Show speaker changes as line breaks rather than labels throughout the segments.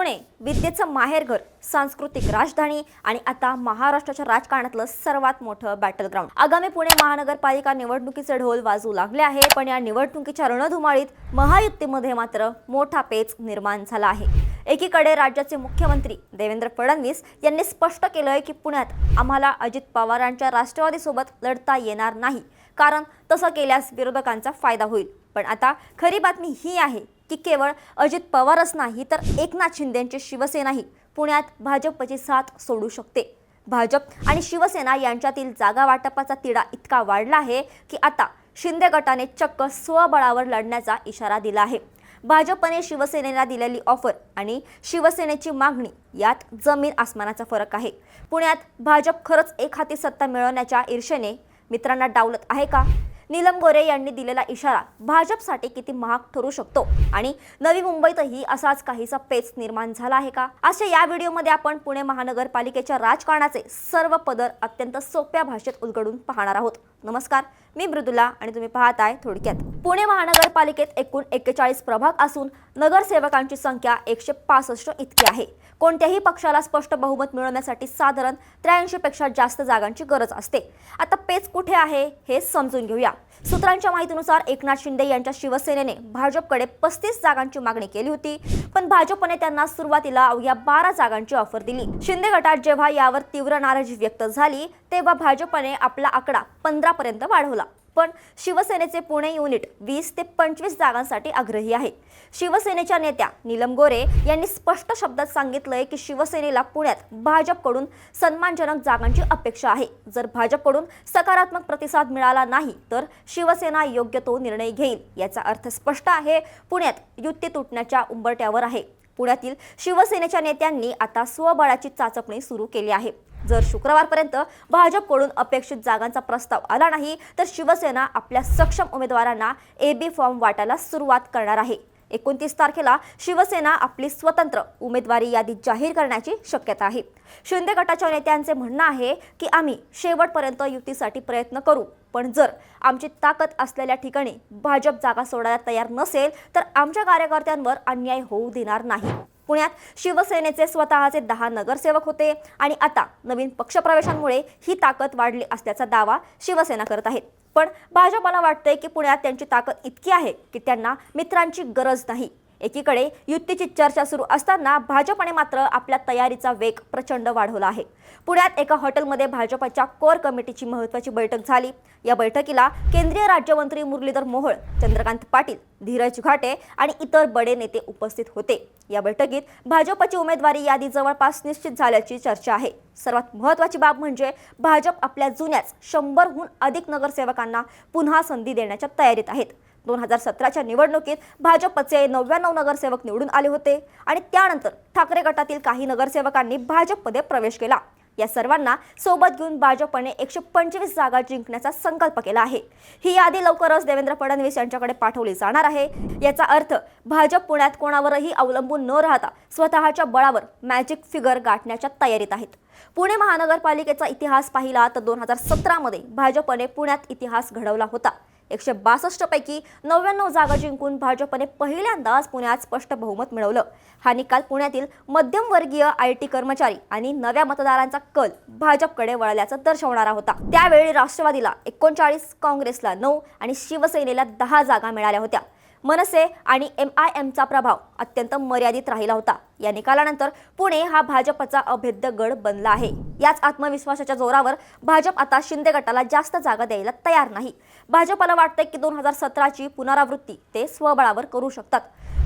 पुणे विद्येचं माहेरघर, सांस्कृतिक राजधानी आणि आता महाराष्ट्राच्या राजकारणातलं सर्वात मोठं बॅटल ग्राउंड. आगामी पुणे महानगरपालिका निवडणुकीचे ढोल वाजू लागले आहेत, पण या निवडणुकीच्या रणधुमाळीत महायुतीमध्ये मात्र मोठा पेच निर्माण झाला आहे. एकीकडे राज्याचे मुख्यमंत्री देवेंद्र फडणवीस यांनी स्पष्ट केलंय की पुण्यात आम्हाला अजित पवारांच्या राष्ट्रवादीसोबत लढता येणार नाही, कारण तसं केल्यास विरोधकांचा फायदा होईल. पण आता खरी बातमी ही आहे की केवळ अजित पवारच नाही तर एकनाथ शिंदेंची शिवसेनाही पुण्यात भाजपची साथ सोडू शकते. भाजप आणि शिवसेना यांच्यातील जागा वाटपाचा तिढा इतका वाढला आहे की आता शिंदे गटाने चक्क स्वबळावर लढण्याचा इशारा दिला आहे. भाजपने शिवसेनेला दिलेली ऑफर आणि शिवसेनेची मागणी यात जमीन आसमानाचा फरक आहे. पुण्यात भाजप खरंच एकहाती सत्ता मिळवण्याच्या ईर्षेने मित्रांना डावलत आहे का? नीलम गोरे यांनी दिलेला इशारा भाजपसाठी किती महाग ठरू शकतो आणि नवी मुंबईतही असाच काहीसा पेच निर्माण झाला आहे का? अशा या व्हिडिओमध्ये आपण पुणे महानगरपालिकेच्या राजकारणाचे सर्व पदर अत्यंत सोप्या भाषेत उलगडून पाहणार आहोत. नमस्कार, मी मृदुला आणि तुम्ही पाहताय थोडक्यात. पुणे महानगरपालिकेत एकूण 41 प्रभाग असून नगरसेवकांची संख्या 165 इतकी आहे. कोणत्याही पक्षाला स्पष्ट बहुमत मिळवण्यासाठी साधारण 83 पेक्षा जास्त जागांची गरज असते. आता पेच कुठे आहे हे समजून घेऊया. सूत्रांच्या माहितीनुसार एकनाथ शिंदे यांच्या शिवसेनेने भाजपकडे 35 जागांची मागणी केली होती, पण भाजपने त्यांना सुरुवातीला अवघ्या 12 जागांची ऑफर दिली. शिंदे गटात जेव्हा यावर तीव्र नाराजी व्यक्त झाली तेव्हा भाजपने आपला आकडा 15 पर्यंत वाढवला. पण शिवसेनेचे पुणे युनिट 20 ते 25 जागांसाठी आग्रही आहे. शिवसेनेच्या नेत्या नीलम गोरे यांनी स्पष्ट शब्दात सांगितलंय की शिवसेनेला पुण्यात भाजपकडून सन्मानजनक जागांची अपेक्षा आहे. जर भाजपकडून सकारात्मक प्रतिसाद मिळाला नाही तर शिवसेना योग्य तो निर्णय घेईल. याचा अर्थ स्पष्ट आहे, पुण्यात युती तुटण्याच्या उंबरठ्यावर आहे. पुण्यातील शिवसेनेच्या नेत्यांनी आता स्वबळाची चाचपणी सुरू केली आहे. जर शुक्रवारपर्यंत भाजपकडून अपेक्षित जागांचा प्रस्ताव आला नाही तर शिवसेना आपल्या सक्षम उमेदवारांना AB फॉर्म वाटायला सुरुवात करणार आहे. 29 तारखेला शिवसेना आपली स्वतंत्र उमेदवारी यादी जाहीर करण्याची शक्यता आहे. शिंदे गटाच्या नेत्यांचे म्हणणं आहे की आम्ही शेवटपर्यंत युतीसाठी प्रयत्न करू, पण जर आमची ताकद असलेल्या ठिकाणी भाजप जागा सोडायला तयार नसेल तर आमच्या कार्यकर्त्यांवर अन्याय होऊ देणार नाही. पुण्यात शिवसेनेचे स्वतःचे 10 नगरसेवक होते आणि आता नवीन पक्षप्रवेशांमुळे ही ताकद वाढली असल्याचा दावा शिवसेना करत आहेत. पण भाजपला वाटतंय की पुण्यात त्यांची ताकद इतकी आहे की त्यांना मित्रांची गरज नाही. एकीकडे युतीची चर्चा सुरू असताना भाजपने मात्र आपल्या तयारीचा वेग प्रचंड वाढवला आहे. पुण्यात एका हॉटेलमध्ये भाजपच्या कोर कमिटीची महत्त्वाची बैठक झाली. या बैठकीला केंद्रीय राज्यमंत्री मुरलीधर मोहोळ, चंद्रकांत पाटील, धीरज घाटे आणि इतर बडे नेते उपस्थित होते. या बैठकीत भाजपची उमेदवारी यादी जवळपास निश्चित झाल्याची चर्चा आहे. सर्वात महत्त्वाची बाब म्हणजे भाजप आपल्या जुन्याच 100हून अधिक नगरसेवकांना पुन्हा संधी देण्याच्या तयारीत आहेत. 2017च्या निवडणुकीत भाजपचे 99 नगरसेवक निवडून आले होते आणि त्यानंतर ठाकरे गटातील काही नगरसेवकांनी भाजपमध्ये प्रवेश केला. या सर्वांना सोबत घेऊन भाजपने 125 जागा जिंकण्याचा संकल्प केला आहे. ही यादी लवकरच देवेंद्र फडणवीस यांच्याकडे पाठवली जाणार आहे. याचा अर्थ भाजप पुण्यात कोणावरही अवलंबून न राहता स्वतःच्या बळावर मॅजिक फिगर गाठण्याच्या तयारीत आहेत. पुणे महानगरपालिकेचा इतिहास पाहिला तर 2017 मध्ये भाजपने पुण्यात इतिहास घडवला होता. 162 पैकी 99 जागा जिंकून भाजपने पहिल्यांदाच पुण्यात स्पष्ट बहुमत मिळवलं. हा निकाल पुण्यातील मध्यमवर्गीय IT कर्मचारी आणि नव्या मतदारांचा कल भाजपकडे वळल्याचं दर्शवणारा होता. त्यावेळी राष्ट्रवादीला 39, काँग्रेसला 9 आणि शिवसेनेला 10 जागा मिळाल्या होत्या. मनसे आणि MIMचा प्रभाव अत्यंत मर्यादित राहिला होता. या निकालानंतर पुणे हा भाजपचा अभेद्य गड बनला आहे. याच आत्मविश्वासाच्या जोरावर भाजप आता शिंदे गटाला जास्त जागा द्यायला तयार नाही. भाजपला वाटते की 2017ची पुनरावृत्ती ते स्वबळावर करू शकतात.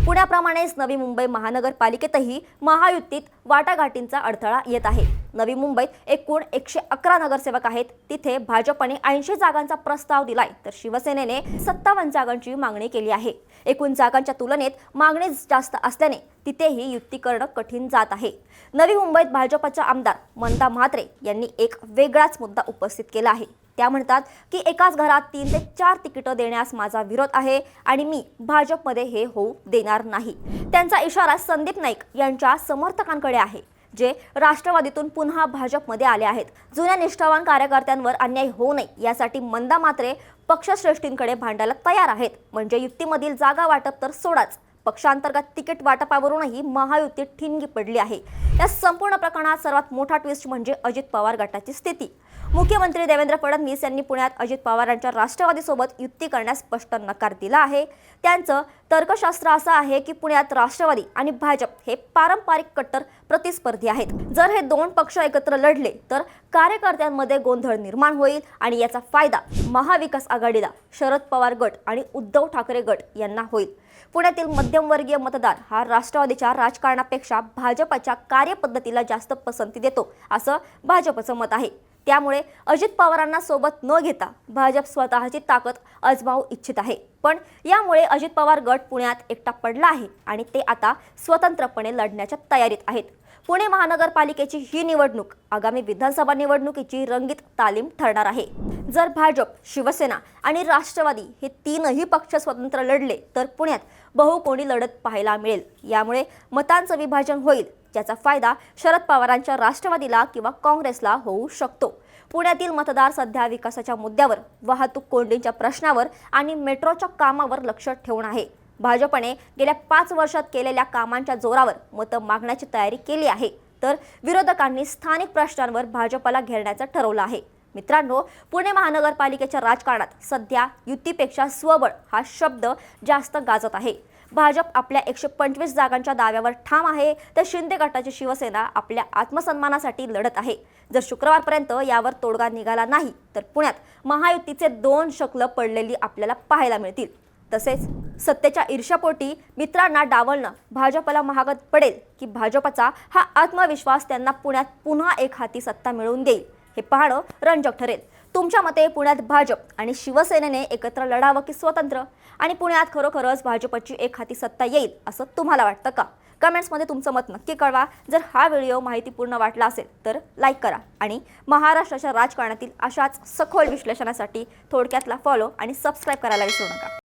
पुण्याप्रमाणेच नवी मुंबई महानगरपालिकेतही महायुतीत वाटाघाटींचा अडथळा येत आहे. नवी मुंबईत एकूण 111 नगरसेवक आहेत. तिथे भाजपने 80 जागांचा प्रस्ताव दिलाय तर शिवसेनेने 57 जागांची मागणी केली आहे. एकूण जागांच्या तुलनेत मागणी जास्त असल्याने तिथेही युती करणं कठीण जात आहे. नवी मुंबईत भाजपच्या आमदार मंदा म्हात्रे यांनी एक वेगळाच मुद्दा उपस्थित केला आहे. त्या म्हणतात की एकाच घरात 3 ते 4 तिकीटं देण्यास माझा विरोध आहे आणि मी भाजपमध्ये हे होऊ देणार नाही. त्यांचा इशारा संदीप नाईक यांच्या समर्थकांकडे आहे, जे राष्ट्रवादीतून पुन्हा भाजपमध्ये आले आहेत. जुन्या निष्ठावान कार्यकर्त्यांवर अन्याय होऊ नये यासाठी मंदा म्हात्रे पक्षश्रेष्ठींकडे भांडायला तयार आहेत. म्हणजे युतीमधील जागा वाटप तर सोडाच, पक्षांतर्गत तिकीट वाटपावरूनही महायुतीत ठिणगी पडली आहे। या संपूर्ण प्रकरणात सर्वात मोठा ट्विस्ट म्हणजे अजित पवार गटाची स्थिती। मुख्यमंत्री देवेंद्र फडणवीस यांनी पुण्यात अजित पवारांच्या राष्ट्रवादीसोबत युती करण्यास स्पष्ट नकार दिला आहे। त्यांचं तर्कशास्त्र असं आहे की पुण्यात राष्ट्रवादी आणि भाजप हे पारंपरिक कट्टर प्रतिस्पर्धी आहेत। जर हे दोन पक्ष एकत्र लढले तर कार्यकर्त्यांमध्ये गोंधळ निर्माण होईल आणि याचा फायदा महाविकास आघाडीला, शरद पवार गट आणि उद्धव ठाकरे गट यांना होईल। पुण्यातील मध्यमवर्गीय मतदार हा राष्ट्रवादीच्या राजकारणापेक्षा भाजपच्या कार्यपद्धतीला जास्त पसंती देतो असं भाजपचं मत आहे। त्यामुळे अजित पवारांना सोबत न घेता भाजप स्वतःची ताकद आजमावू इच्छित आहे। पण यामुळे अजित पवार गट पुण्यात एकटा पडला आहे आणि ते आता स्वतंत्रपणे लढण्याच्या तयारीत आहेत। पुणे महानगरपालिकेची ही निवडणूक आगामी विधानसभा निवडणुकीची रंगीत तालीम ठरणार आहे। जर भाजप, शिवसेना आणि राष्ट्रवादी हे तीनही पक्ष स्वतंत्र लढले तर पुण्यात बहुकोणी लढत पाहायला मिळेल। यामुळे मतांचं विभाजन होईल, ज्याचा फायदा शरद पवारांच्या राष्ट्रवादीला किंवा काँग्रेसला होऊ शकतो। पुण्यातील मतदार सध्या विकासाच्या मुद्द्यावर, वाहतूक कोंडीच्या प्रश्नावर आणि मेट्रोच्या कामावर लक्ष ठेवून आहे। भाजपने गेल्या 5 वर्षात केलेल्या कामांच्या जोरावर मतं मागण्याची तयारी केली आहे, तर विरोधकांनी स्थानिक प्रश्नांवर भाजपला घेरण्याचं ठरवलं आहे। मित्रांनो, पुणे महानगरपालिकेच्या राजकारणात सध्या युतीपेक्षा स्वबळ हा शब्द जास्त गाजत आहे। भाजप आपल्या 125 जागांच्या दाव्यावर ठाम आहे, तर शिंदे गटाची शिवसेना आपल्या आत्मसन्मानासाठी लढत आहे। जर शुक्रवारपर्यंत यावर तोडगा निघाला नाही तर पुण्यात महायुतीचे 2 शकलं पडलेली आपल्याला पाहायला मिळतील। तसेच सत्तेच्या ईर्ष्यापोटी मित्रांना डावलणं भाजपला महागात पडेल की भाजपचा हा आत्मविश्वास त्यांना पुण्यात पुन्हा एक हाती सत्ता मिळवून देईल, हे पाहणं रंजक ठरेल। तुमच्या मते पुण्यात भाजप आणि शिवसेनेने एकत्र लढावं की स्वतंत्र, आणि पुण्यात खरोखरच भाजपची एक हाती सत्ता येईल असं तुम्हाला वाटतं का? कमेंट्समध्ये तुमचं मत नक्की कळवा। जर हा व्हिडिओ माहितीपूर्ण वाटला असेल तर लाईक करा आणि महाराष्ट्राच्या राजकारणातील अशाच सखोल विश्लेषणासाठी थोडक्यातला फॉलो आणि सबस्क्राईब करायला विसरू नका।